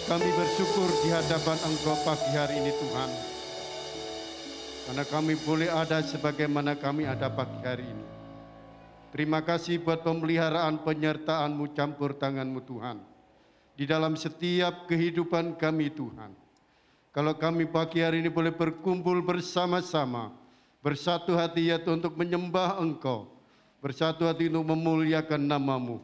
kami bersyukur di hadapan Engkau pagi hari ini Tuhan. Karena kami boleh ada sebagaimana kami ada pagi hari ini. Terima kasih buat pemeliharaan penyertaan-Mu, campur tangan-Mu Tuhan. Di dalam setiap kehidupan kami Tuhan. Kalau kami pagi hari ini boleh berkumpul bersama-sama, bersatu hati yaitu untuk menyembah Engkau, bersatu hati untuk memuliakan nama-Mu.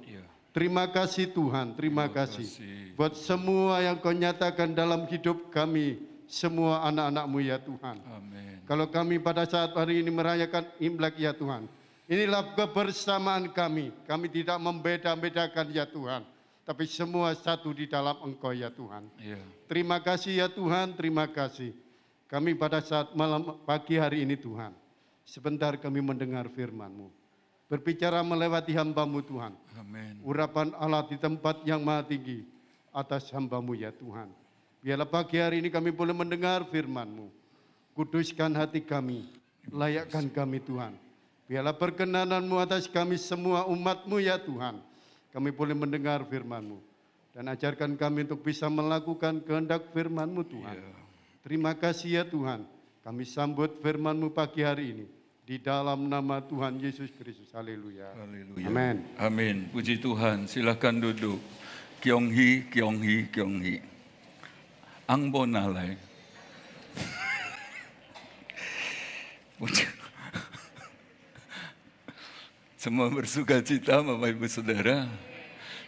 Terima kasih Tuhan, terima kasih buat semua yang Kau nyatakan dalam hidup kami, semua anak-anak-Mu ya Tuhan. Amin. Kalau kami pada saat hari ini merayakan Imlek ya Tuhan, inilah kebersamaan kami tidak membeda-bedakan ya Tuhan, tapi semua satu di dalam Engkau ya Tuhan. Terima kasih ya Tuhan, terima kasih. Kami pada saat malam pagi hari ini Tuhan, sebentar kami mendengar firman-Mu. Berbicara melewati hamba-Mu Tuhan. Amin. Urapan Allah di tempat yang maha tinggi atas hamba-Mu ya Tuhan. Biarlah pagi hari ini kami boleh mendengar firman-Mu. Kuduskan hati kami, layakkan kami Tuhan. Biarlah perkenanan-Mu atas kami semua umat-Mu ya Tuhan. Kami boleh mendengar firman-Mu. Dan ajarkan kami untuk bisa melakukan kehendak firman-Mu Tuhan. Terima kasih ya Tuhan. Kami sambut firman-Mu pagi hari ini. Di dalam nama Tuhan Yesus Kristus. Haleluya. Haleluya. Amin. Amin. Puji Tuhan. Silakan duduk. Kyonghi, Kyonghi, Kyonghi. Angbonalai. Semua bersuka cita Bapak Ibu Saudara.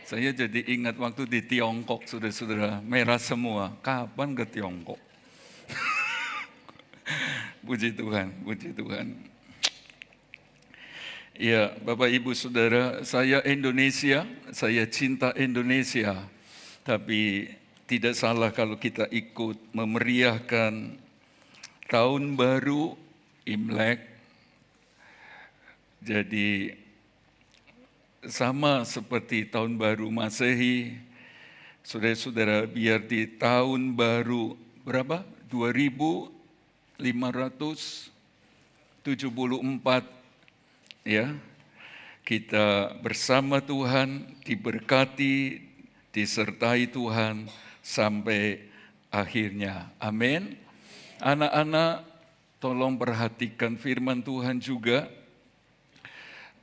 Saya jadi ingat waktu di Tiongkok, saudara-saudara, merah semua. Kapan ke Tiongkok? Puji Tuhan, puji Tuhan. Ya, Bapak Ibu Saudara, saya Indonesia, saya cinta Indonesia. Tapi tidak salah kalau kita ikut memeriahkan tahun baru Imlek. Jadi sama seperti tahun baru Masehi, saudara-saudara, biar di tahun baru berapa? 2574 ya, kita bersama Tuhan, diberkati, disertai Tuhan sampai akhirnya. Amin. Anak-anak, tolong perhatikan firman Tuhan juga.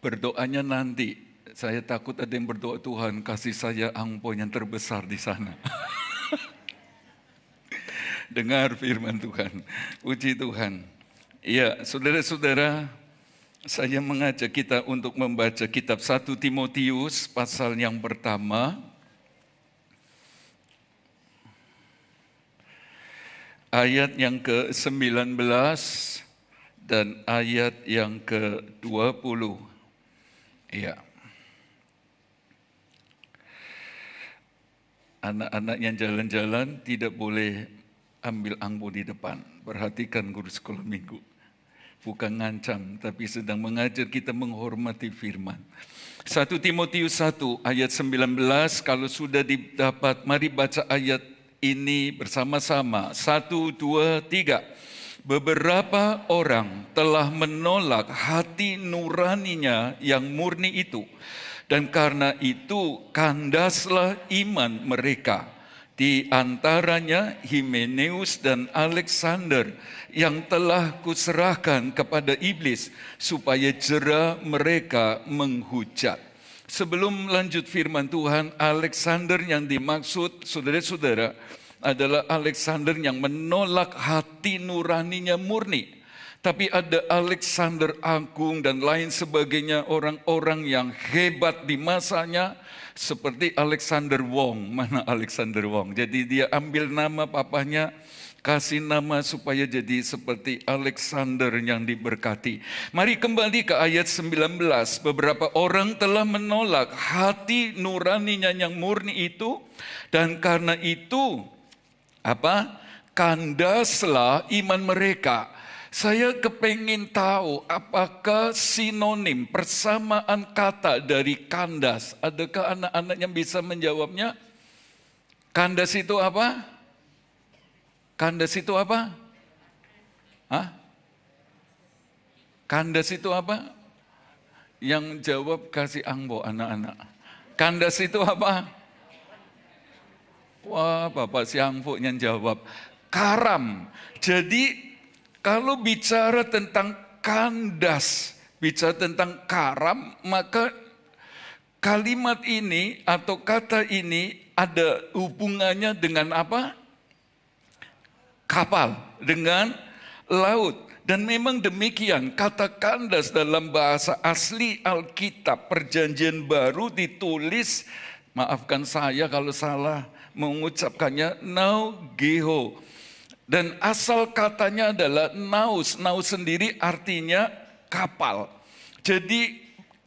Berdoanya nanti. Saya takut ada yang berdoa, Tuhan kasih saya angpau yang terbesar di sana. Dengar firman Tuhan. Puji Tuhan. Ya, saudara-saudara, saya mengajak kita untuk membaca kitab 1 Timotius pasal yang pertama. Ayat yang ke-19 dan ayat yang ke-20. Ya. Anak-anak yang jalan-jalan tidak boleh ambil angpau di depan. Perhatikan guru sekolah minggu. Bukan ngancam, tapi sedang mengajar kita menghormati firman. 1 Timotius 1 ayat 19, kalau sudah didapat, mari baca ayat ini bersama-sama. 1, 2, 3. Beberapa orang telah menolak hati nuraninya yang murni itu. Dan karena itu kandaslah iman mereka. Di antaranya Himeneus dan Alexander yang telah kuserahkan kepada iblis supaya jera mereka menghujat. Sebelum lanjut firman Tuhan, Alexander yang dimaksud saudara-saudara adalah Alexander yang menolak hati nuraninya murni. Tapi ada Alexander Agung dan lain sebagainya, orang-orang yang hebat di masanya, seperti Alexander Wong. Mana Alexander Wong? Jadi dia ambil nama papanya, kasih nama supaya jadi seperti Alexander yang diberkati. Mari kembali ke ayat 19. Beberapa orang telah menolak hati nuraninya yang murni itu, dan karena itu kandaslah iman mereka. Saya kepengin tahu apakah sinonim persamaan kata dari kandas. Adakah anak-anak yang bisa menjawabnya? Kandas itu apa? Kandas itu apa? Hah? Kandas itu apa? Yang jawab kasih angbo anak-anak. Kandas itu apa? Wah, Bapak Siangfo yang jawab, karam. Jadi kalau bicara tentang kandas, bicara tentang karam, maka kalimat ini atau kata ini ada hubungannya dengan apa? Kapal, dengan laut. Dan memang demikian, kata kandas dalam bahasa asli Alkitab Perjanjian Baru ditulis, maafkan saya kalau salah mengucapkannya, naugeho. Dan asal katanya adalah naus. Naus sendiri artinya kapal. Jadi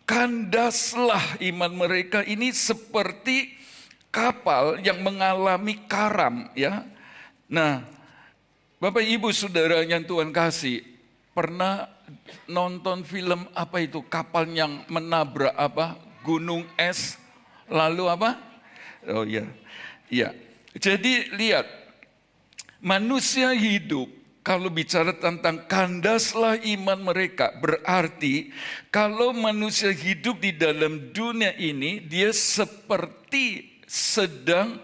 kandaslah iman mereka ini seperti kapal yang mengalami karam, ya. Nah, Bapak Ibu Saudara yang Tuhan kasih, pernah nonton film apa itu? Kapal yang menabrak apa? Gunung es, lalu apa? Oh iya. Iya. Jadi lihat, manusia hidup, kalau bicara tentang kandaslah iman mereka, berarti kalau manusia hidup di dalam dunia ini, dia seperti sedang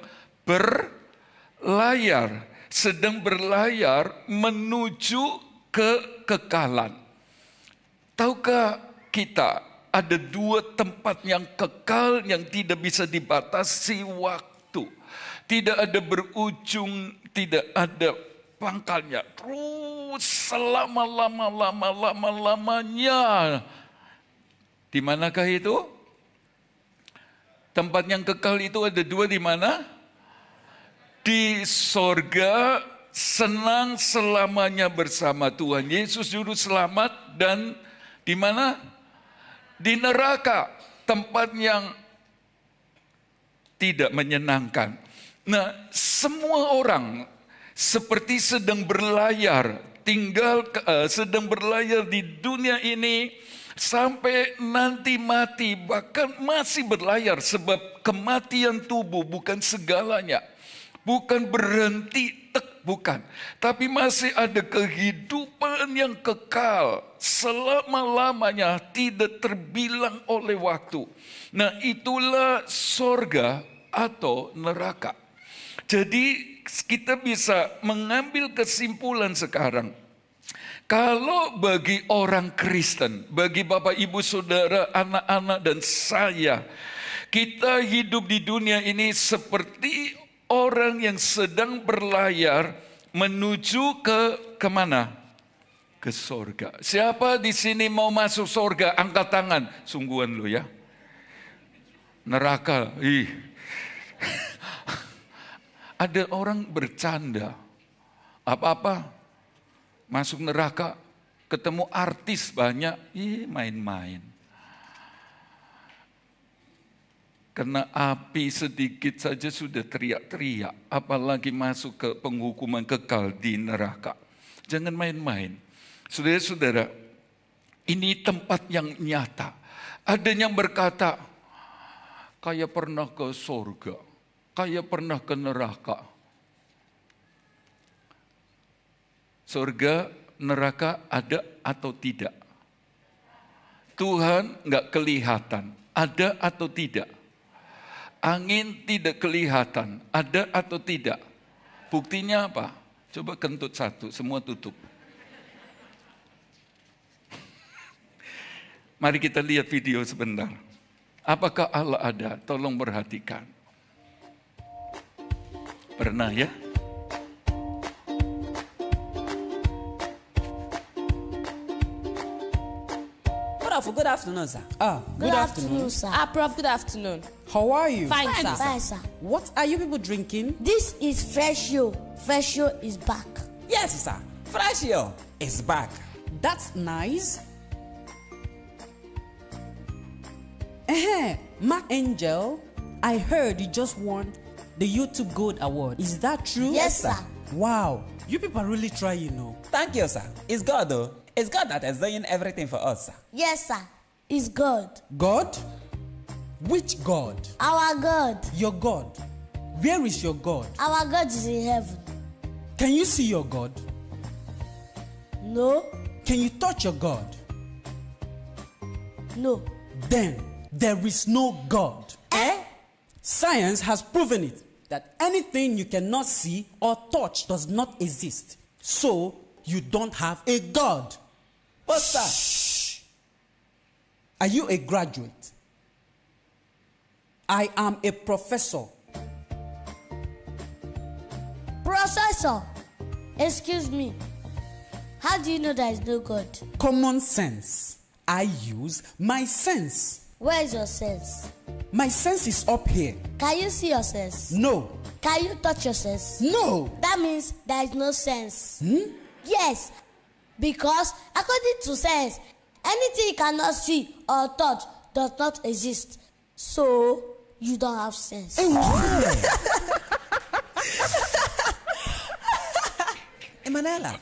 berlayar menuju kekekalan. Tahukah kita ada dua tempat yang kekal yang tidak bisa dibatasi waktu. Tidak ada berujung, tidak ada pangkalnya. Terus selama-lamanya. Di manakah itu? Tempat yang kekal itu ada dua, di mana? Di sorga, senang selamanya bersama Tuhan Yesus Juru Selamat, dan di mana? Di neraka, tempat yang tidak menyenangkan. Nah, semua orang seperti sedang berlayar, sedang berlayar di dunia ini sampai nanti mati, bahkan masih berlayar, sebab kematian tubuh bukan segalanya. Bukan berhenti, bukan. Tapi masih ada kehidupan yang kekal, selama-lamanya, tidak terbilang oleh waktu. Nah, itulah sorga atau neraka. Jadi kita bisa mengambil kesimpulan sekarang. Kalau bagi orang Kristen, bagi Bapak Ibu Saudara, anak-anak dan saya, kita hidup di dunia ini seperti orang yang sedang berlayar menuju kemana? Ke sorga. Siapa di sini mau masuk sorga? Angkat tangan. Sungguhan lo ya. Neraka. Ada orang bercanda. Apa-apa. Masuk neraka. Ketemu artis banyak. Main-main. Kena api sedikit saja sudah teriak-teriak. Apalagi masuk ke penghukuman kekal di neraka. Jangan main-main. Saudara-saudara, ini tempat yang nyata. Ada yang berkata, kayak pernah ke surga, kayak pernah ke neraka. Surga, neraka ada atau tidak? Tuhan nggak kelihatan, ada atau tidak? Angin tidak kelihatan, ada atau tidak? Buktinya apa? Coba kentut satu, semua tutup. Mari kita lihat video sebentar. Apakah Allah ada? Tolong perhatikan. Pernah ya? Prof, good afternoon, sir. Good afternoon, sir. Prof, good afternoon. How are you? Fine, sir. Fine, sir. What are you people drinking? This is Freshio. Freshio is back. Yes, sir. Freshio is back. That's nice. Ma Angel, I heard you just won the YouTube Gold Award. Is that true? Yes, sir. Wow, you people are really trying, Thank you, sir. It's God, though. It's God that is doing everything for us, sir. Yes, sir. It's God. God? Which God? Our God. Your God. Where is your God? Our God is in heaven. Can you see your God? No. Can you touch your God? No. Then there is no God. Eh? Science has proven it. that anything you cannot see or touch does not exist. So, you don't have a God. But sir, Are you a graduate? I am a professor. Processor, excuse me. How do you know there is no God? Common sense. I use my sense. Where is your sense? My sense is up here. Can you see your sense? No. Can you touch your sense? No. That means there is no sense. Yes, because according to sense, anything you cannot see or touch does not exist. So, you don't have sense. Emanuela.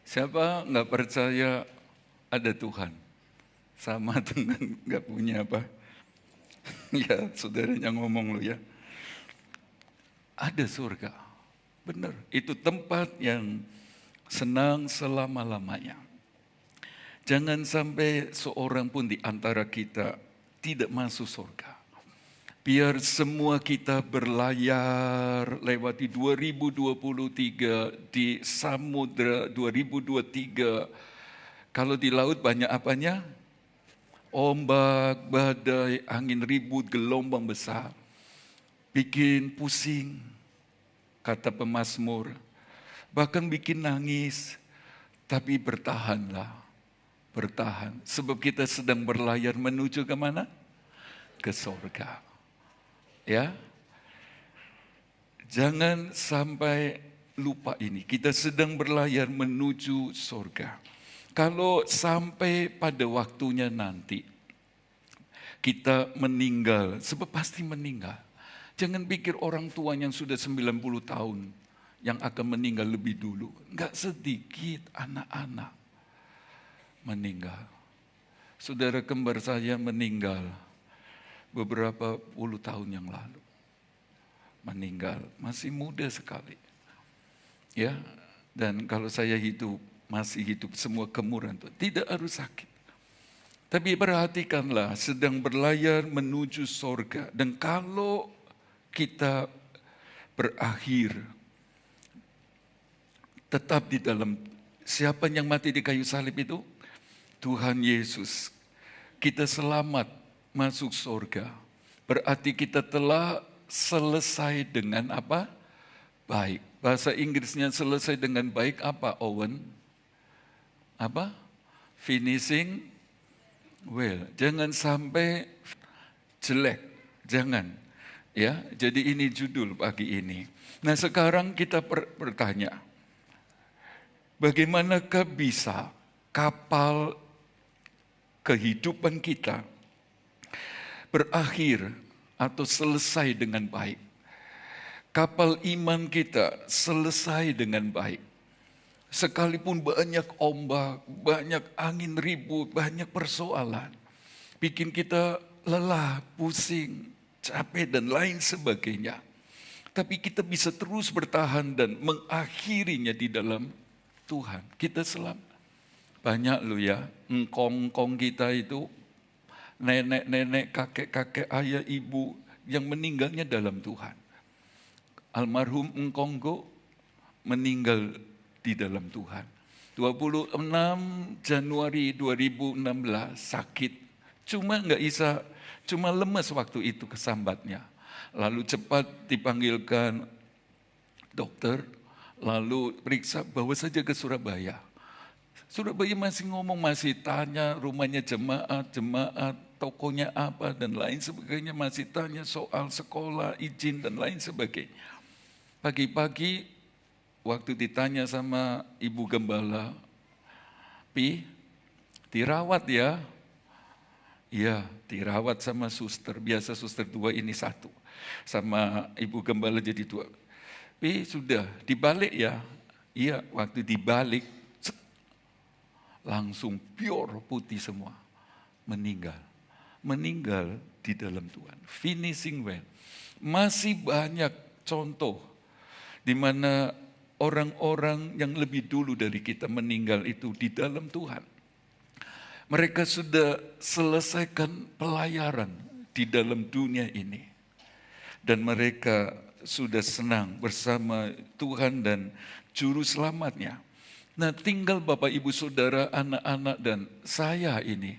Siapa nggak percaya ada Tuhan? Sama dengan nggak punya apa? Ya, saudaranya ngomong lo ya. Ada surga. Benar, itu tempat yang senang selama-lamanya. Jangan sampai seorang pun di antara kita tidak masuk surga. Biar semua kita berlayar lewati 2023 di samudra 2023. Kalau di laut banyak apanya? Ombak, badai, angin ribut, gelombang besar. Bikin pusing, kata pemazmur. Bahkan bikin nangis, tapi bertahanlah. Bertahan, sebab kita sedang berlayar menuju ke mana? Ke surga. Ya, jangan sampai lupa ini. Kita sedang berlayar menuju surga. Kalau sampai pada waktunya nanti kita meninggal, sebab pasti meninggal. Jangan pikir orang tua yang sudah 90 tahun yang akan meninggal lebih dulu. Enggak sedikit anak-anak meninggal. Saudara kembar saya meninggal beberapa puluh tahun yang lalu. Meninggal, masih muda sekali. Ya, dan kalau saya hidup, masih hidup semua kemuran itu tidak harus sakit. Tapi perhatikanlah, sedang berlayar menuju surga. Dan kalau kita berakhir tetap di dalam, siapa yang mati di kayu salib itu? Tuhan Yesus. Kita selamat masuk surga. Berarti kita telah selesai dengan apa? Baik. Bahasa Inggrisnya selesai dengan baik apa, Owen? Apa? Finishing well. Jangan sampai jelek. Jangan. Ya, jadi ini judul pagi ini. Nah, sekarang kita bertanya, bagaimanakah bisa kapal kehidupan kita berakhir atau selesai dengan baik? Kapal iman kita selesai dengan baik. Sekalipun banyak ombak, banyak angin ribut, banyak persoalan, bikin kita lelah, pusing, capek, dan lain sebagainya. Tapi kita bisa terus bertahan dan mengakhirinya di dalam Tuhan. Kita selamat. Banyak loh ya, engkong-engkong kita itu, nenek-nenek, kakek-kakek, ayah, ibu, yang meninggalnya dalam Tuhan. Almarhum engkonggo meninggal di dalam Tuhan. 26 Januari 2016 sakit. Cuma lemes waktu itu kesambatnya. Lalu cepat dipanggilkan dokter, lalu periksa, bawa saja ke Surabaya. Surabaya masih ngomong, masih tanya rumahnya jemaat, tokonya apa, dan lain sebagainya. Masih tanya soal sekolah, izin, dan lain sebagainya. Pagi-pagi, waktu ditanya sama Ibu Gembala, Pi, dirawat ya? Iya, dirawat sama suster. Biasa suster 2, ini 1. Sama Ibu Gembala jadi 2. Pi, sudah dibalik ya? Iya, waktu dibalik, langsung pure putih semua. Meninggal. Meninggal di dalam Tuhan. Finishing well. Masih banyak contoh di mana orang-orang yang lebih dulu dari kita meninggal itu di dalam Tuhan. Mereka sudah selesaikan pelayaran di dalam dunia ini. Dan mereka sudah senang bersama Tuhan dan Juru Selamatnya. Nah, tinggal Bapak, Ibu, Saudara, anak-anak dan saya ini.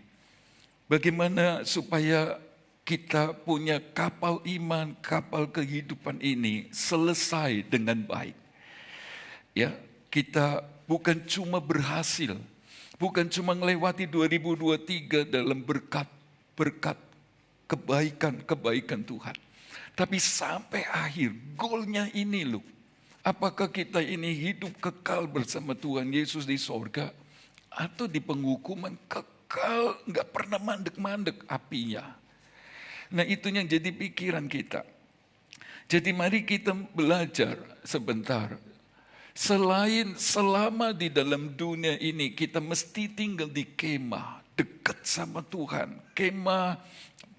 Bagaimana supaya kita punya kapal iman, kapal kehidupan ini selesai dengan baik. Ya, kita bukan cuma berhasil, bukan cuma melewati 2023 dalam berkat kebaikan Tuhan. Tapi sampai akhir, goalnya ini loh. Apakah kita ini hidup kekal bersama Tuhan Yesus di sorga, atau di penghukuman kekal, nggak pernah mandek-mandek apinya. Nah, itu yang jadi pikiran kita. Jadi mari kita belajar sebentar. Selama di dalam dunia ini kita mesti tinggal di kemah, dekat sama Tuhan. Kemah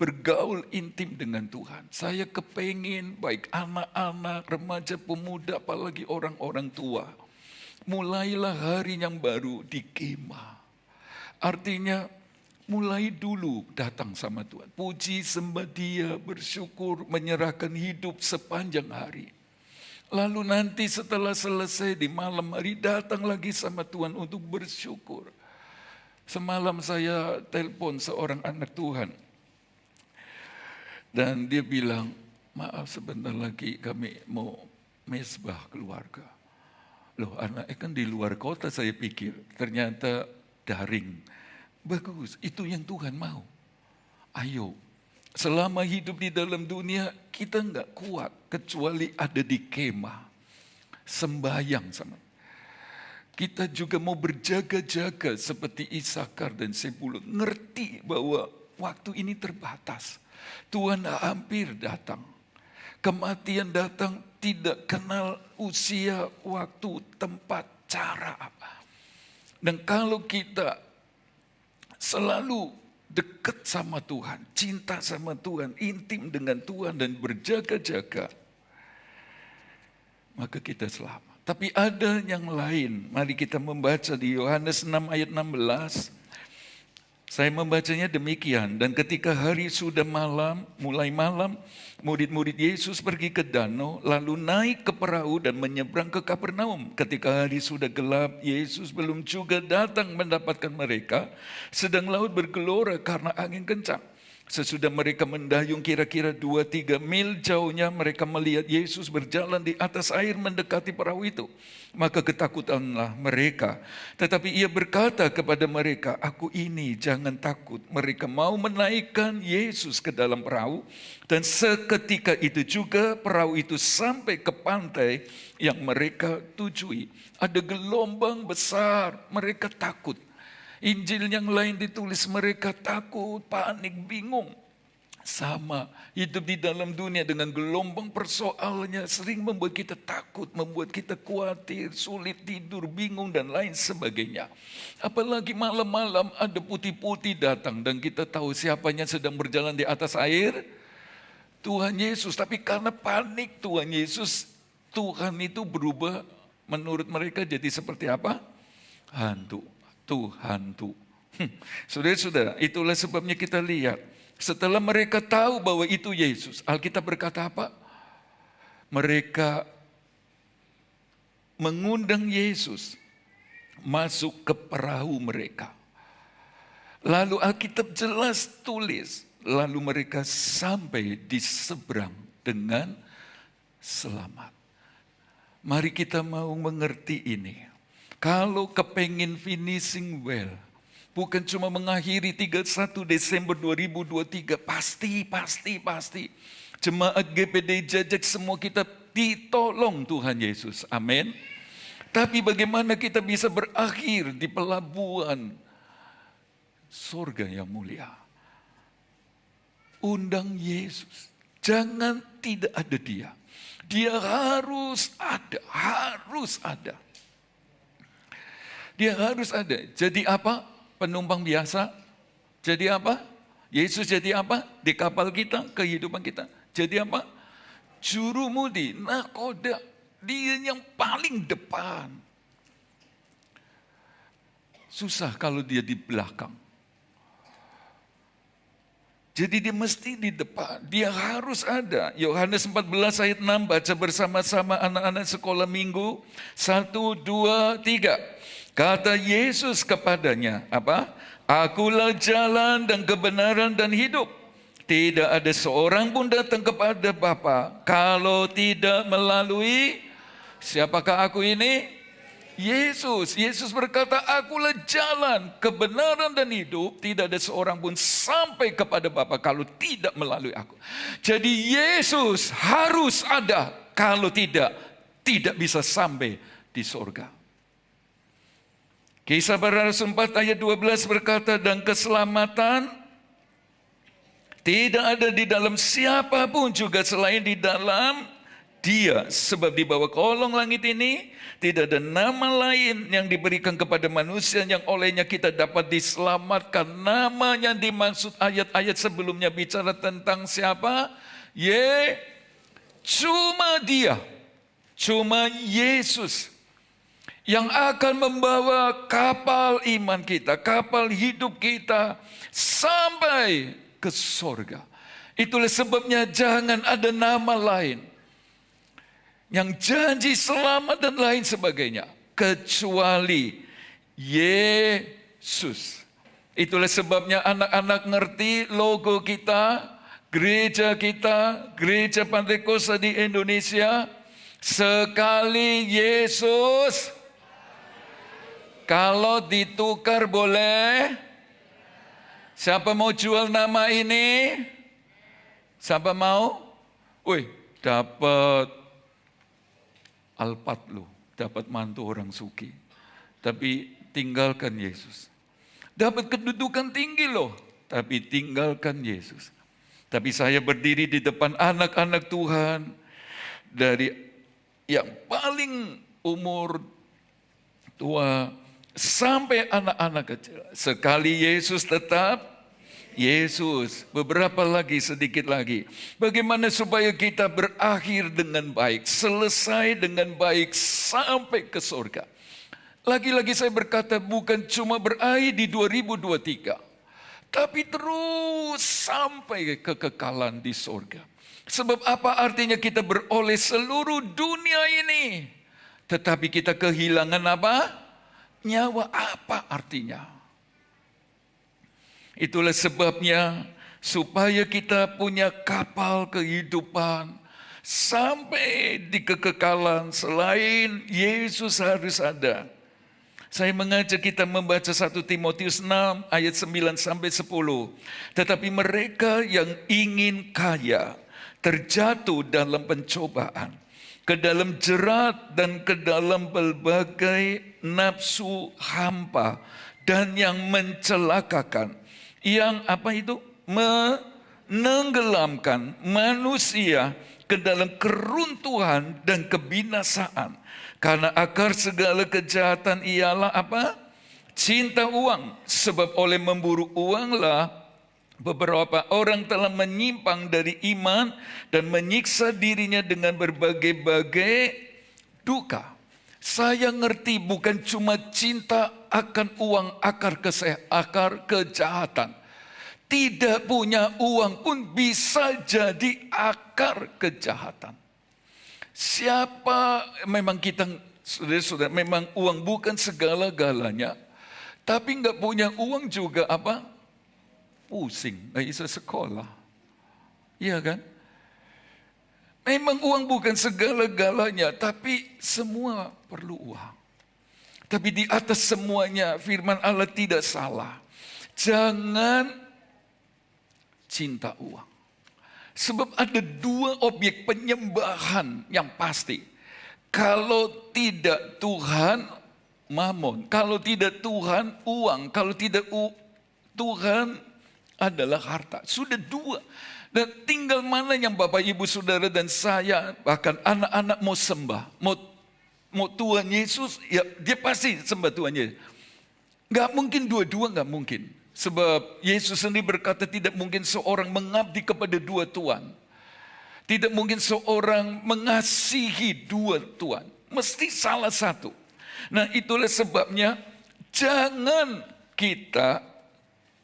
bergaul intim dengan Tuhan. Saya kepengin baik anak-anak, remaja, pemuda, apalagi orang-orang tua. Mulailah hari yang baru di kemah. Artinya mulai dulu datang sama Tuhan. Puji, sembah Dia, bersyukur, menyerahkan hidup sepanjang hari. Lalu nanti setelah selesai di malam hari datang lagi sama Tuhan untuk bersyukur. Semalam saya telepon seorang anak Tuhan. Dan dia bilang, maaf sebentar lagi kami mau mesbah keluarga. Loh, anaknya kan di luar kota, saya pikir. Ternyata daring. Bagus, itu yang Tuhan mau. Ayo, selama hidup di dalam dunia, kita nggak kuat kecuali ada di kemah. Sembahyang sama. Kita juga mau berjaga-jaga seperti Isakar dan Sebulun. Ngerti bahwa waktu ini terbatas. Tuhan hampir datang. Kematian datang tidak kenal usia, waktu, tempat, cara apa. Dan kalau kita selalu dekat sama Tuhan, cinta sama Tuhan, intim dengan Tuhan dan berjaga-jaga, maka kita selamat. Tapi ada yang lain. Mari kita membaca di Yohanes 6 ayat 16. Saya membacanya demikian, dan ketika hari sudah malam, mulai malam, murid-murid Yesus pergi ke danau, lalu naik ke perahu dan menyeberang ke Kapernaum. Ketika hari sudah gelap, Yesus belum juga datang mendapatkan mereka, sedang laut bergelora karena angin kencang. Sesudah mereka mendayung kira-kira 2-3 mil jauhnya, mereka melihat Yesus berjalan di atas air mendekati perahu itu. Maka ketakutanlah mereka. Tetapi ia berkata kepada mereka, "Aku ini, jangan takut." Mereka mau menaikkan Yesus ke dalam perahu. Dan seketika itu juga perahu itu sampai ke pantai yang mereka tujui. Ada gelombang besar, mereka takut. Injil yang lain ditulis mereka takut, panik, bingung. Sama, hidup di dalam dunia dengan gelombang persoalannya sering membuat kita takut, membuat kita khawatir, sulit tidur, bingung, dan lain sebagainya. Apalagi malam-malam ada putih-putih datang dan kita tahu siapanya sedang berjalan di atas air. Tuhan Yesus, tapi karena panik Tuhan Yesus, Tuhan itu berubah menurut mereka jadi seperti apa? Hantu. Hantu. Saudara-saudara, itulah sebabnya kita lihat. Setelah mereka tahu bahwa itu Yesus, Alkitab berkata apa? Mereka mengundang Yesus masuk ke perahu mereka. Lalu Alkitab jelas tulis, lalu mereka sampai di seberang dengan selamat. Mari kita mau mengerti ini. Kalau kepengin finishing well, bukan cuma mengakhiri 31 Desember 2023, pasti. Jemaat GPD Jajak semua kita ditolong Tuhan Yesus, amin. Tapi bagaimana kita bisa berakhir di pelabuhan surga yang mulia? Undang Yesus, jangan tidak ada Dia. Dia harus ada. Dia harus ada. Jadi apa? Penumpang biasa. Jadi apa? Yesus jadi apa? Di kapal kita, kehidupan kita. Jadi apa? Jurumudi, nakoda. Dia yang paling depan. Susah kalau dia di belakang. Jadi dia mesti di depan, dia harus ada. Yohanes 14 ayat 6, baca bersama-sama anak-anak sekolah minggu. 1, 2, 3. Kata Yesus kepadanya, apa? Akulah jalan dan kebenaran dan hidup. Tidak ada seorang pun datang kepada Bapa kalau tidak melalui, siapakah aku ini? Yesus. Yesus berkata, akulah jalan, kebenaran dan hidup. Tidak ada seorang pun sampai kepada Bapa kalau tidak melalui aku. Jadi Yesus harus ada. Kalau tidak bisa sampai di surga. Kisah Para Rasul 4 ayat 12 berkata, dan keselamatan tidak ada di dalam siapapun juga selain di dalam Dia. Sebab di bawah kolong langit ini tidak ada nama lain yang diberikan kepada manusia yang olehnya kita dapat diselamatkan. Nama yang dimaksud ayat-ayat sebelumnya bicara tentang siapa? Cuma Dia. Cuma Yesus yang akan membawa kapal iman kita, kapal hidup kita sampai ke surga. Itulah sebabnya jangan ada nama lain yang janji selamat dan lain sebagainya, kecuali Yesus. Itulah sebabnya anak-anak ngerti logo kita, gereja Pantai Kosta di Indonesia, sekali Yesus, kalau ditukar boleh. Siapa mau jual nama ini? Siapa mau? Wih, dapat Alphard lo, dapat mantu orang suki. Tapi tinggalkan Yesus. Dapat kedudukan tinggi loh, tapi tinggalkan Yesus. Tapi saya berdiri di depan anak-anak Tuhan, dari yang paling umur tua sampai anak-anak kecil. Sekali Yesus tetap Yesus. Beberapa lagi, sedikit lagi. Bagaimana supaya kita berakhir dengan baik, selesai dengan baik sampai ke surga. Lagi-lagi saya berkata bukan cuma berakhir di 2023, tapi terus sampai kekekalan di surga. Sebab apa artinya kita beroleh seluruh dunia ini, tetapi kita kehilangan apa? Nyawa. Apa artinya? Itulah sebabnya supaya kita punya kapal kehidupan sampai di kekekalan, selain Yesus harus ada. Saya mengajak kita membaca 1 Timotius 6 ayat 9 sampai 10. Tetapi mereka yang ingin kaya terjatuh dalam pencobaan, ke dalam jerat dan ke dalam berbagai nafsu hampa dan yang mencelakakan, yang apa itu? Menenggelamkan manusia ke dalam keruntuhan dan kebinasaan. Karena akar segala kejahatan ialah apa? Cinta uang. Sebab oleh memburu uanglah beberapa orang telah menyimpang dari iman dan menyiksa dirinya dengan berbagai-bagai duka. Saya ngerti bukan cuma cinta akan uang akar kejahatan. Tidak punya uang pun bisa jadi akar kejahatan. Siapa memang kita, saudara-saudara, memang uang bukan segala-galanya. Tapi nggak punya uang juga apa? Pusing, nggak bisa sekolah. Iya kan? Memang uang bukan segala-galanya, tapi semua perlu uang. Tapi di atas semuanya firman Allah tidak salah. Jangan cinta uang. Sebab ada dua objek penyembahan yang pasti. Kalau tidak Tuhan, mamon. Kalau tidak Tuhan, uang. Kalau tidak Tuhan adalah harta. Sudah dua. Dan tinggal mana yang Bapak, Ibu, Saudara, dan saya, bahkan anak-anak mau sembah. Mau Tuhan Yesus, ya dia pasti sembah Tuhan Yesus. Gak mungkin dua-dua, gak mungkin. Sebab Yesus sendiri berkata tidak mungkin seorang mengabdi kepada dua tuan. Tidak mungkin seorang mengasihi dua tuan. Mesti salah satu. Nah itulah sebabnya jangan kita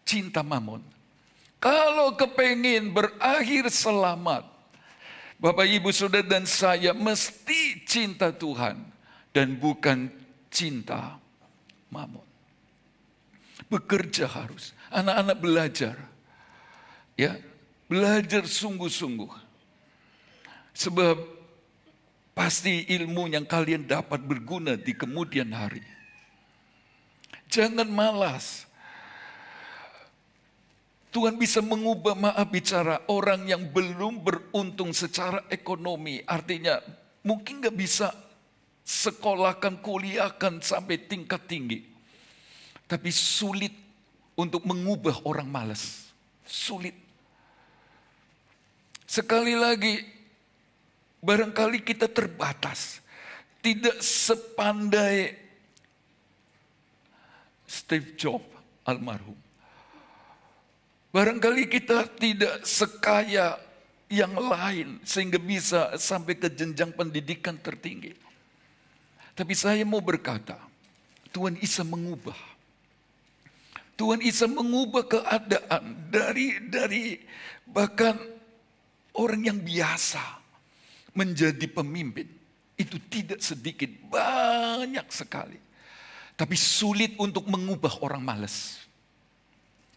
cinta mamon. Kalau kepengin berakhir selamat, Bapak, Ibu, Saudara, dan saya mesti cinta Tuhan dan bukan cinta mamon. Bekerja harus. Anak-anak belajar. Ya, belajar sungguh-sungguh. Sebab pasti ilmu yang kalian dapat berguna di kemudian hari. Jangan malas. Tuhan bisa mengubah, maaf bicara, orang yang belum beruntung secara ekonomi. Artinya mungkin gak bisa sekolahkan, kuliahkan sampai tingkat tinggi. Tapi sulit untuk mengubah orang malas. Sulit. Sekali lagi, barangkali kita terbatas. Tidak sepandai Steve Jobs almarhum. Barangkali kita tidak sekaya yang lain sehingga bisa sampai ke jenjang pendidikan tertinggi. Tapi saya mau berkata, Tuhan bisa mengubah. Tuhan bisa mengubah keadaan dari bahkan orang yang biasa menjadi pemimpin. Itu tidak sedikit, banyak sekali. Tapi sulit untuk mengubah orang malas.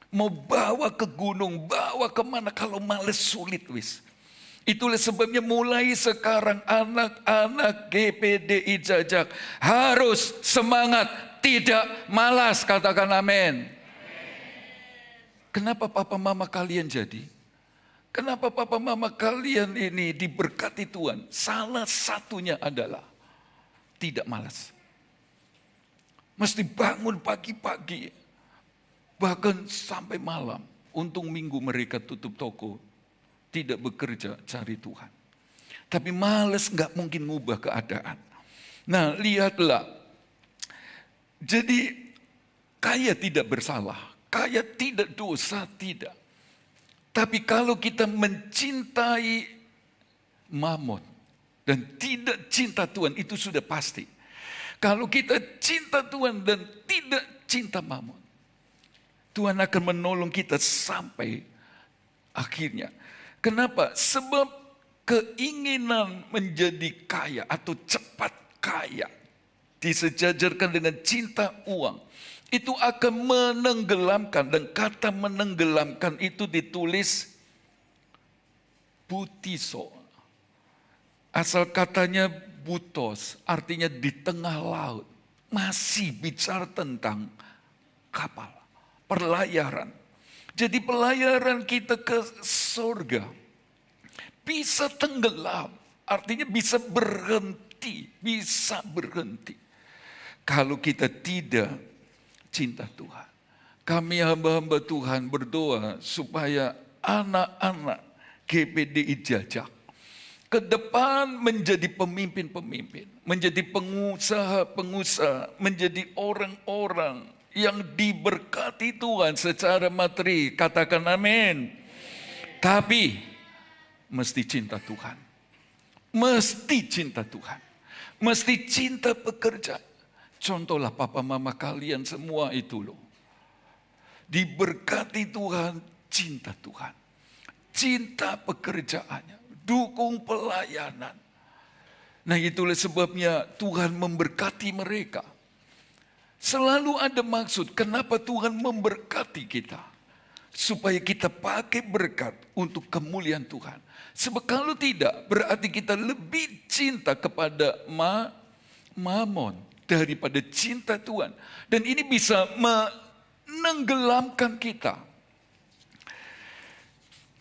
Mau bawa ke gunung, bawa kemana, kalau malas sulit wis. Itulah sebabnya mulai sekarang anak-anak GPDI Jajak harus semangat, tidak malas, katakan amin. Kenapa papa mama kalian jadi? Kenapa papa mama kalian ini diberkati Tuhan? Salah satunya adalah tidak malas. Mesti bangun pagi-pagi, bahkan sampai malam. Untung minggu mereka tutup toko, tidak bekerja cari Tuhan. Tapi malas nggak mungkin ngubah keadaan. Nah, lihatlah. Jadi kaya tidak bersalah, kaya tidak dosa, tidak. Tapi kalau kita mencintai mamon dan tidak cinta Tuhan, itu sudah pasti. Kalau kita cinta Tuhan dan tidak cinta mamon, Tuhan akan menolong kita sampai akhirnya. Kenapa? Sebab keinginan menjadi kaya atau cepat kaya disejajarkan dengan cinta uang. Itu akan menenggelamkan, dan kata menenggelamkan itu ditulis butiso. Asal katanya butos, artinya di tengah laut. Masih bicara tentang kapal, pelayaran. Jadi pelayaran kita ke surga bisa tenggelam, artinya bisa berhenti, kalau kita tidak cinta Tuhan. Kami hamba-hamba Tuhan berdoa supaya anak-anak GPDI Jajak ke depan menjadi pemimpin-pemimpin, menjadi pengusaha-pengusaha, menjadi orang-orang yang diberkati Tuhan secara materi. Katakan amin. Tapi mesti cinta Tuhan. Mesti cinta Tuhan. Mesti cinta pekerjaan. Contohlah papa mama kalian semua itu loh. Diberkati Tuhan, cinta Tuhan. Cinta pekerjaannya, dukung pelayanan. Nah, itulah sebabnya Tuhan memberkati mereka. Selalu ada maksud kenapa Tuhan memberkati kita. Supaya kita pakai berkat untuk kemuliaan Tuhan. Sebab kalau tidak, berarti kita lebih cinta kepada mamon daripada cinta Tuhan. Dan ini bisa menenggelamkan kita.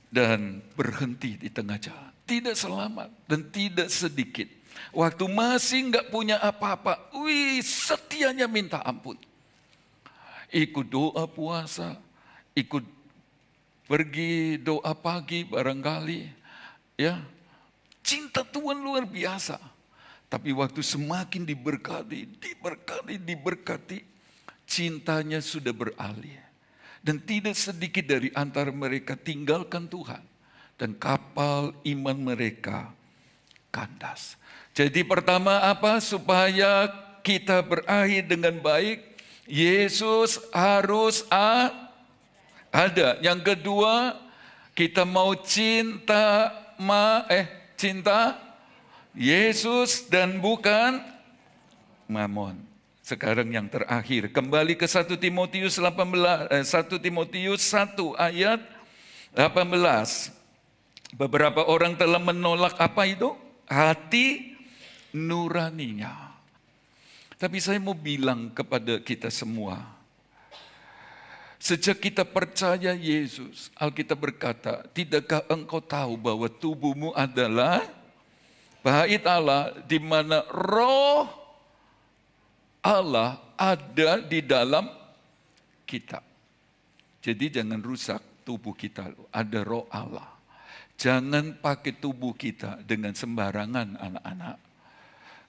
Dan berhenti di tengah jalan. Tidak selamat dan tidak sedikit. Waktu masih nggak punya apa-apa, setianya minta ampun. Ikut doa puasa, ikut pergi doa pagi barangkali. Ya, cinta Tuhan luar biasa. Tapi waktu semakin diberkati, cintanya sudah beralih. Dan tidak sedikit dari antara mereka tinggalkan Tuhan. Dan kapal iman mereka kandas. Jadi pertama apa? Supaya kita berakhir dengan baik, Yesus harus Ada. Yang kedua, kita mau cinta Yesus dan bukan Mamon. Sekarang yang terakhir, kembali ke 1 Timotius 1 ayat 18. Beberapa orang telah menolak apa itu? Hati nuraninya. Tapi saya mau bilang kepada kita semua, sejak kita percaya Yesus, Alkitab berkata, tidakkah engkau tahu bahwa tubuhmu adalah bait Allah, di mana roh Allah ada di dalam kita. Jadi jangan rusak tubuh kita, ada roh Allah. Jangan pakai tubuh kita dengan sembarangan, anak-anak.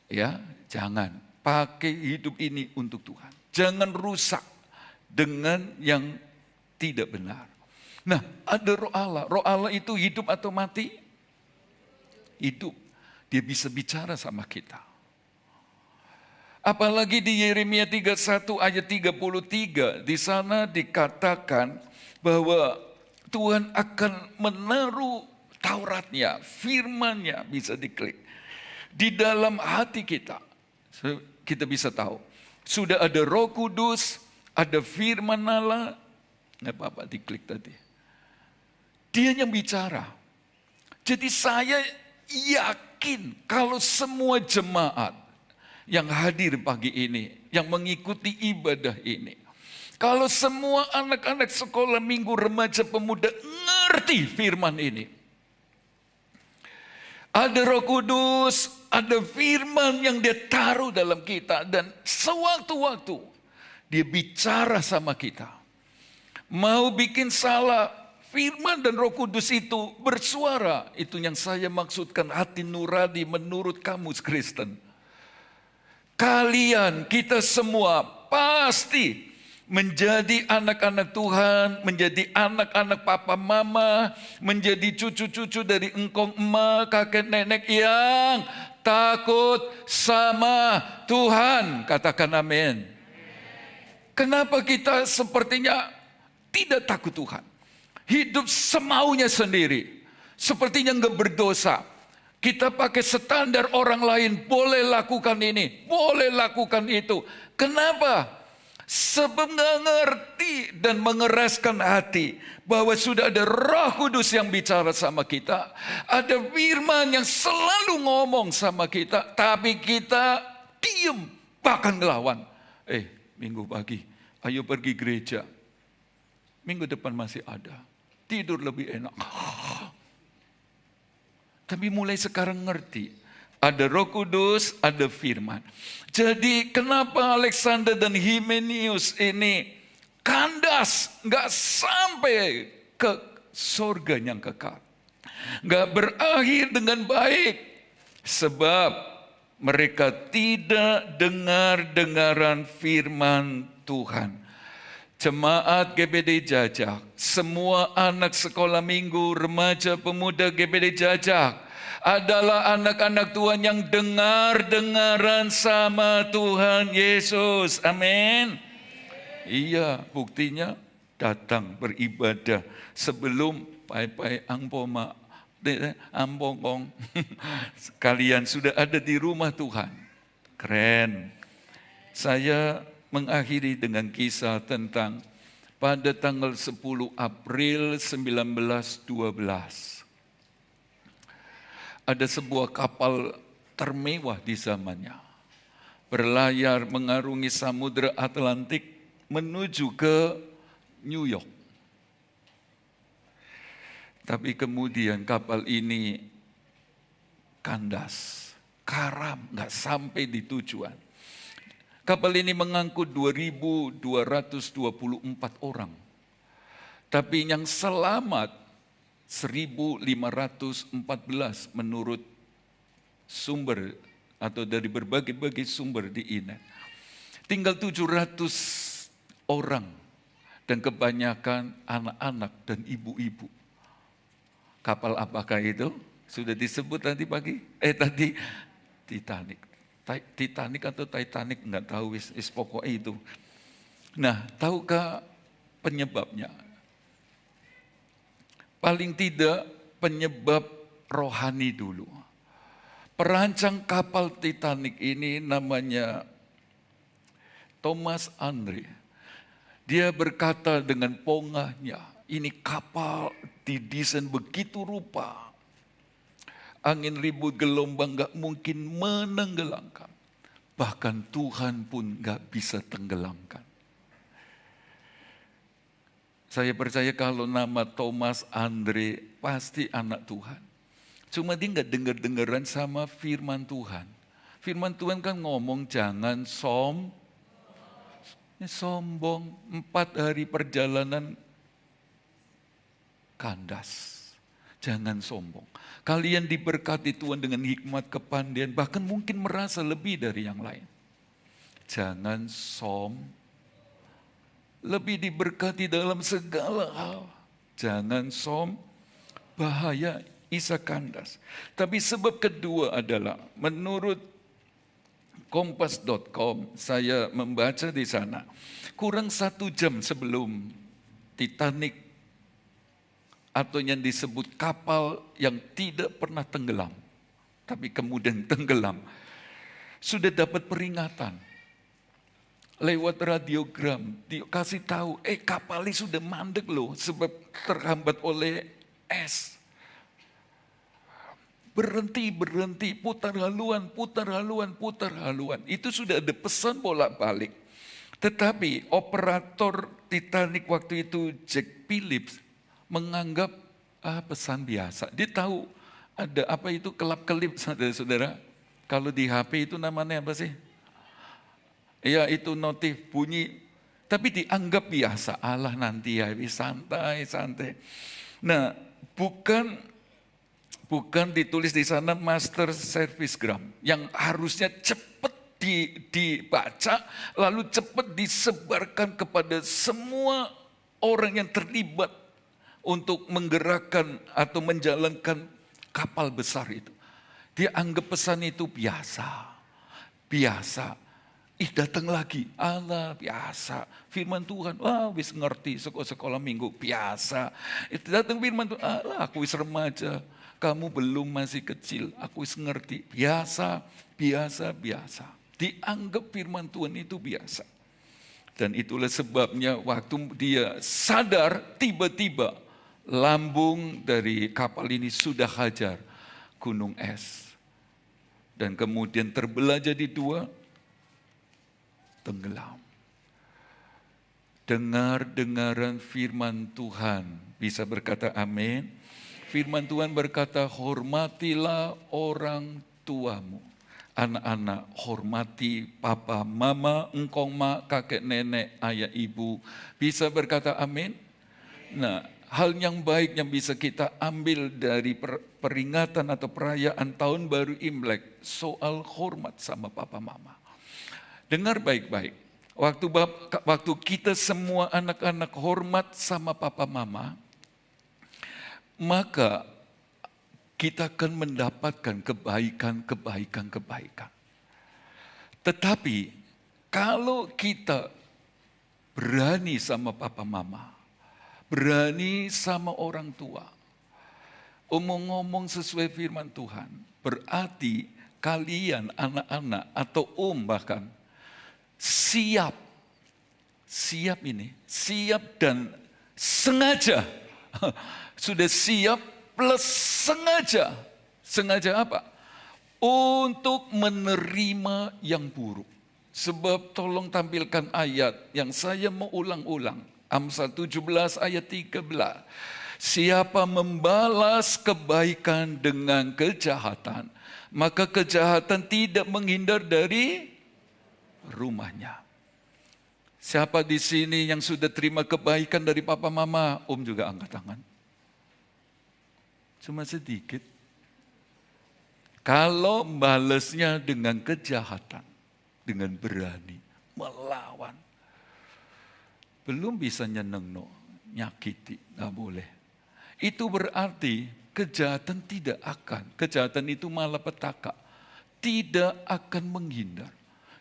Ya, jangan pakai hidup ini untuk Tuhan. Jangan rusak dengan yang tidak benar. Nah, ada roh Allah. Roh Allah itu hidup atau mati? Hidup. Dia bisa bicara sama kita. Apalagi di Yeremia 31 ayat 33, di sana dikatakan bahwa Tuhan akan menaruh Tauratnya, firman-Nya, bisa diklik di dalam hati kita. Kita bisa tahu, sudah ada Roh Kudus, ada firman Allah, nggak apa-apa diklik tadi. Dia yang bicara. Jadi saya yakin kalau semua jemaat yang hadir pagi ini, yang mengikuti ibadah ini, kalau semua anak-anak sekolah minggu, remaja, pemuda ngerti firman ini. Ada Roh Kudus, ada firman yang dia taruh dalam kita, dan sewaktu-waktu dia bicara sama kita. Mau bikin salah, firman dan Roh Kudus itu bersuara. Itu yang saya maksudkan hati nurani menurut kamus Kristen. Kalian, kita semua pasti menjadi anak-anak Tuhan, menjadi anak-anak papa mama, menjadi cucu-cucu dari engkong emak, kakek nenek yang takut sama Tuhan. Katakan amin. Kenapa kita sepertinya tidak takut Tuhan? Hidup semaunya sendiri, sepertinya nggak berdosa. Kita pakai standar orang lain, boleh lakukan ini, boleh lakukan itu. Kenapa? Sebab nggak ngerti dan mengeraskan hati bahwa sudah ada Roh Kudus yang bicara sama kita. Ada firman yang selalu ngomong sama kita, tapi kita diem, bahkan ngelawan. Minggu pagi, ayo pergi gereja. Minggu depan masih ada. Tidur lebih enak. Tapi mulai sekarang ngerti. Ada Roh Kudus, ada firman. Jadi kenapa Alexander dan Himenius ini kandas, nggak sampai ke surga yang kekal, nggak berakhir dengan baik, sebab mereka tidak dengar-dengaran firman Tuhan. Jemaat GBD Jajak, semua anak sekolah minggu, remaja, pemuda GBD Jajak adalah anak-anak Tuhan yang dengar-dengaran sama Tuhan Yesus. Amin. Iya, buktinya datang beribadah sebelum pai-pai angpoma ampongkong. Kalian sudah ada di rumah Tuhan. Keren. Saya mengakhiri dengan kisah tentang pada tanggal 10 April 1912. Ada sebuah kapal termewah di zamannya, berlayar mengarungi Samudra Atlantik menuju ke New York. Tapi kemudian kapal ini kandas, karam, nggak sampai di tujuan. Kapal ini mengangkut 2.224 orang. Tapi yang selamat 1.514 menurut sumber atau dari berbagai sumber di internet. Tinggal 700 orang dan kebanyakan anak-anak dan ibu-ibu. Kapal apakah itu? Sudah disebut tadi pagi? Tadi Titanic. Titanic atau Titanic enggak tahu, pokoknya itu. Nah, tahukah penyebabnya? paling tidak penyebab rohani dulu. Perancang kapal Titanic ini namanya Thomas Andre. Dia berkata dengan pongahnya, ini kapal didesain begitu rupa. Angin ribut gelombang gak mungkin menenggelamkan. Bahkan Tuhan pun gak bisa tenggelamkan. Saya percaya kalau nama Thomas Andre pasti anak Tuhan. Cuma dia gak dengar-dengaran sama firman Tuhan. Firman Tuhan kan ngomong jangan sombong. 4 hari perjalanan kandas. Jangan sombong. Kalian diberkati Tuhan dengan hikmat, kepandaian, bahkan mungkin merasa lebih dari yang lain. Jangan lebih diberkati dalam segala hal. Jangan bahaya Isa kandas. Tapi sebab kedua adalah menurut Kompas.com, saya membaca di sana, kurang 1 jam sebelum Titanic atau yang disebut kapal yang tidak pernah tenggelam, tapi kemudian tenggelam, sudah dapat peringatan. Lewat radiogram, dikasih tahu, kapal ini sudah mandek loh, sebab terhambat oleh es. Berhenti, putar haluan. Itu sudah ada pesan bolak-balik. Tetapi operator Titanic waktu itu, Jack Phillips, menganggap pesan biasa. Dia tahu ada apa itu kelap-kelip, saudara-saudara. Kalau di HP itu namanya apa sih? Ya itu notif bunyi. Tapi dianggap biasa. Allah nanti ya santai. Nah bukan ditulis di sana master service gram. Yang harusnya cepat dibaca, lalu cepat disebarkan kepada semua orang yang terlibat untuk menggerakkan atau menjalankan kapal besar itu. Dia anggap pesan itu biasa. Datang lagi, Allah biasa. Firman Tuhan, wis ngerti sekolah minggu, biasa. Itu datang firman Tuhan, Allah aku wis remaja, kamu belum masih kecil, aku wis ngerti. Biasa. Dianggap firman Tuhan itu biasa. Dan itulah sebabnya waktu dia sadar, tiba-tiba lambung dari kapal ini sudah hajar gunung es. Dan kemudian terbelah jadi 2, tenggelam. Dengar-dengaran firman Tuhan. Bisa berkata amin. Firman Tuhan berkata, hormatilah orang tuamu. Anak-anak, hormati papa, mama, engkong, mak, kakek, nenek, ayah, ibu. Bisa berkata amin. Nah, hal yang baik yang bisa kita ambil dari peringatan atau perayaan tahun baru Imlek, soal hormat sama papa mama. Dengar baik-baik, waktu kita semua anak-anak hormat sama papa mama, maka kita akan mendapatkan kebaikan. Tetapi kalau kita berani sama papa mama, berani sama orang tua, ngomong sesuai firman Tuhan, berarti kalian anak-anak atau bahkan siap dan sengaja. Sudah siap plus sengaja. Sengaja apa? Untuk menerima yang buruk. Sebab tolong tampilkan ayat yang saya mau ulang-ulang. Amsal 17 ayat 13. Siapa membalas kebaikan dengan kejahatan, maka kejahatan tidak menghindar dari rumahnya. Siapa di sini yang sudah terima kebaikan dari papa mama? Juga angkat tangan. Cuma sedikit. Kalau balasnya dengan kejahatan, dengan berani, melawan, belum bisa nyeneng, nyakiti, gak boleh. Itu berarti kejahatan kejahatan itu malapetaka, tidak akan menghindar.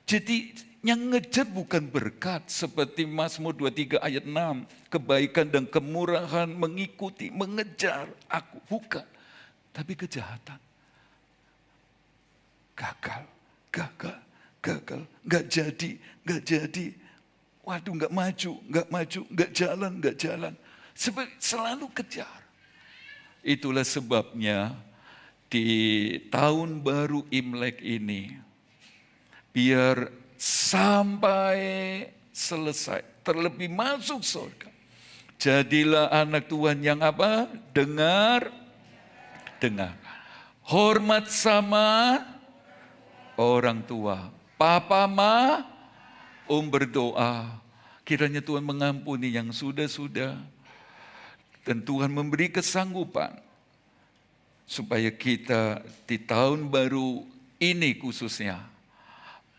Jadi yang ngejar bukan berkat seperti Mazmur 23 ayat 6. Kebaikan dan kemurahan mengikuti, mengejar aku. Bukan. Tapi kejahatan. Gagal. Nggak jadi. Waduh, nggak maju, nggak jalan. Selalu kejar. Itulah sebabnya di tahun baru Imlek ini, biar sampai selesai, terlebih masuk surga, jadilah anak Tuhan yang apa? Dengar. Hormat sama orang tua. Papa, ma, berdoa. Kiranya Tuhan mengampuni yang sudah-sudah. Dan Tuhan memberi kesanggupan supaya kita di tahun baru ini khususnya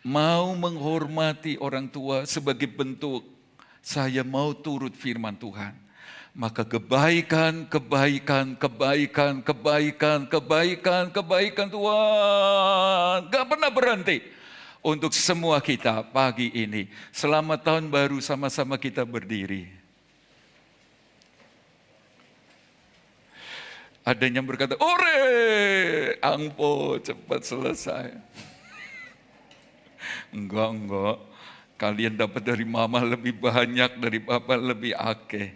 mau menghormati orang tua sebagai bentuk saya mau turut firman Tuhan. Maka kebaikan Tuhan gak pernah berhenti untuk semua kita pagi ini. Selamat tahun baru, sama-sama kita berdiri. Ada yang berkata, ore, angpo cepat selesai. Enggak. Kalian dapat dari mama lebih banyak, dari papa lebih akeh.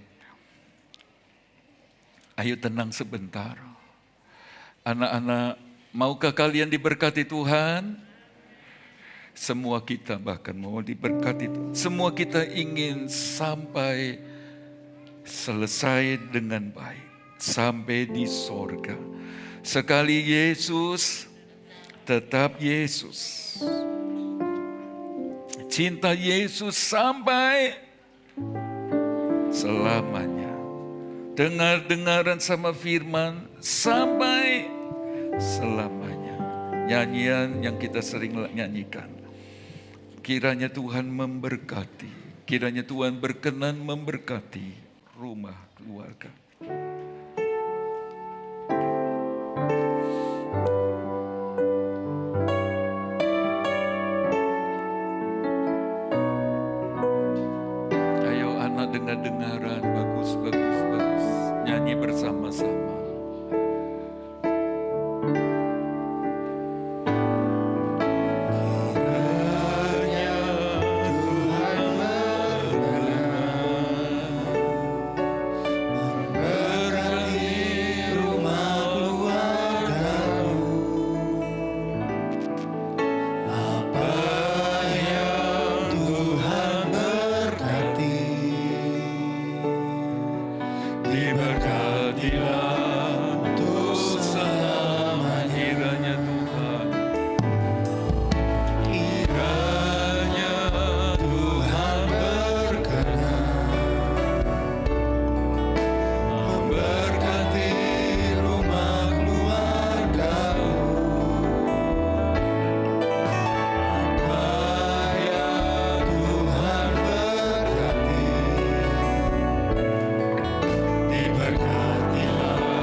Ayo tenang sebentar. Anak-anak, maukah kalian diberkati Tuhan? Semua kita bahkan mau diberkati Tuhan. Semua kita ingin sampai selesai dengan baik. Sampai di sorga. Sekali Yesus, tetap Yesus. Cinta Yesus sampai selamanya. Dengar-dengaran sama firman sampai selamanya. Nyanyian yang kita sering nyanyikan. Kiranya Tuhan memberkati. Kiranya Tuhan berkenan memberkati rumah keluarga. Dengar-dengaran, bagus. Nyanyi bersama-sama. Kiranya Tuhan memberkati rumah keluargamu. Apa yang Tuhan berkati, diberkatilah untuk selamanya. Kiranya Tuhan, berkenan memberkati rumah keluargamu. Apa yang Tuhan berkati, diberkatilah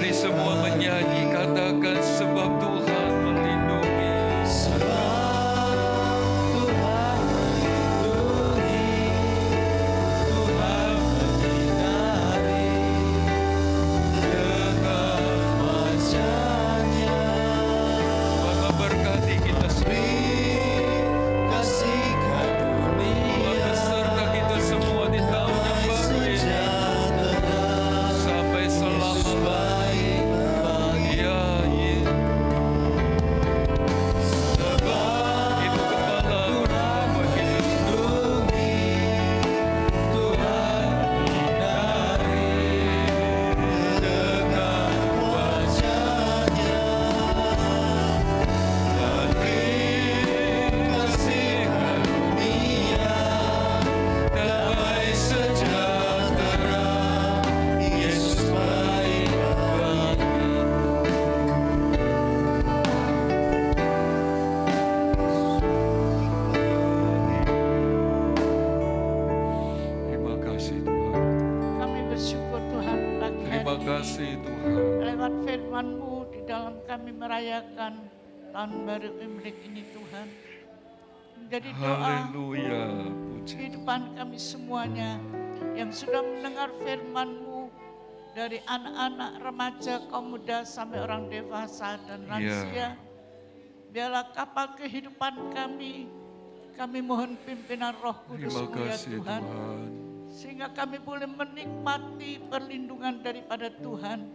Mari semua menyanyi, katakan sebab Tuhan melindungi. Bapa berkati kita semua. Tuhan beserta kita semua di tahun yang baru ini. Sampai selama-lamanya. Ya Yesus. Itu kepala bersama kita. Tuhan hindari dengan wajahnya dan beri kasih karunia damai sejahtera. Yesus baik bagi. Terima kasih Tuhan. Kami bersyukur Tuhan pagi Terima hari kasih ini. Tuhan. Lewat firman-Mu di dalam kami merayakan tahun baru Imlek ini Tuhan. Menjadi doa Haleluya. Puji. kehidupan kami semuanya yang sudah mendengar firman-Mu dari anak-anak, remaja, kaum muda sampai orang dewasa dan lansia. Biarlah kapal kehidupan kami mohon pimpinan Roh Kudus Terima ya kasih Tuhan. Tuhan. Sehingga kami boleh menikmati perlindungan daripada Tuhan.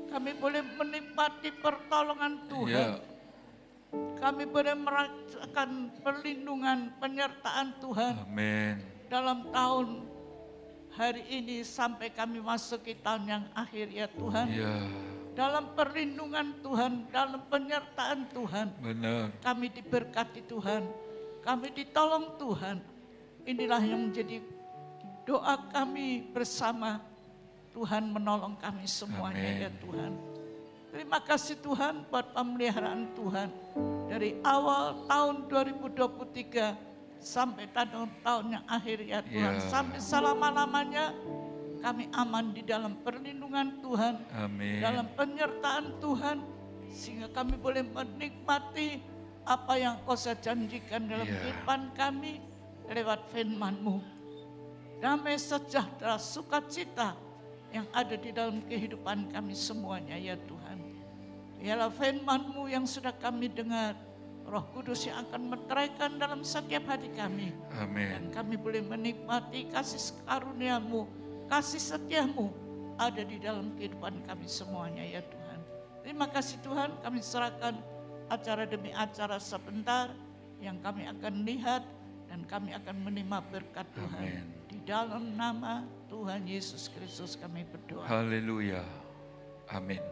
Kami boleh menikmati pertolongan Tuhan. Ya, Kami boleh merasakan perlindungan, penyertaan Tuhan amin. dalam tahun hari ini sampai kami masuki tahun yang akhir ya Tuhan. Ya, Dalam perlindungan Tuhan, dalam penyertaan Tuhan, benar. kami diberkati Tuhan. Kami ditolong Tuhan. Inilah yang menjadi doa kami bersama. Tuhan menolong kami semuanya Amin. ya Tuhan. Terima kasih Tuhan buat pemeliharaan Tuhan. Dari awal tahun 2023 sampai tahun yang akhir ya Tuhan. Ya. Sampai selama-lamanya kami aman di dalam perlindungan Tuhan. Amin. Dalam penyertaan Tuhan. Sehingga kami boleh menikmati apa yang Kau janjikan dalam Ya. kehidupan kami lewat firman-Mu. Damai sejahtera, sukacita yang ada di dalam kehidupan kami semuanya ya Tuhan. Biarlah firman-Mu yang sudah kami dengar, Roh Kudus yang akan meteraikan dalam setiap hati kami. Amin. Dan kami boleh menikmati kasih karunia-Mu, kasih setia-Mu ada di dalam kehidupan kami semuanya ya Tuhan. Terima kasih Tuhan, kami serahkan acara demi acara sebentar yang kami akan lihat dan kami akan menerima berkat Tuhan. Amin. Di dalam nama Tuhan Yesus Kristus kami berdoa. Haleluya. Amin.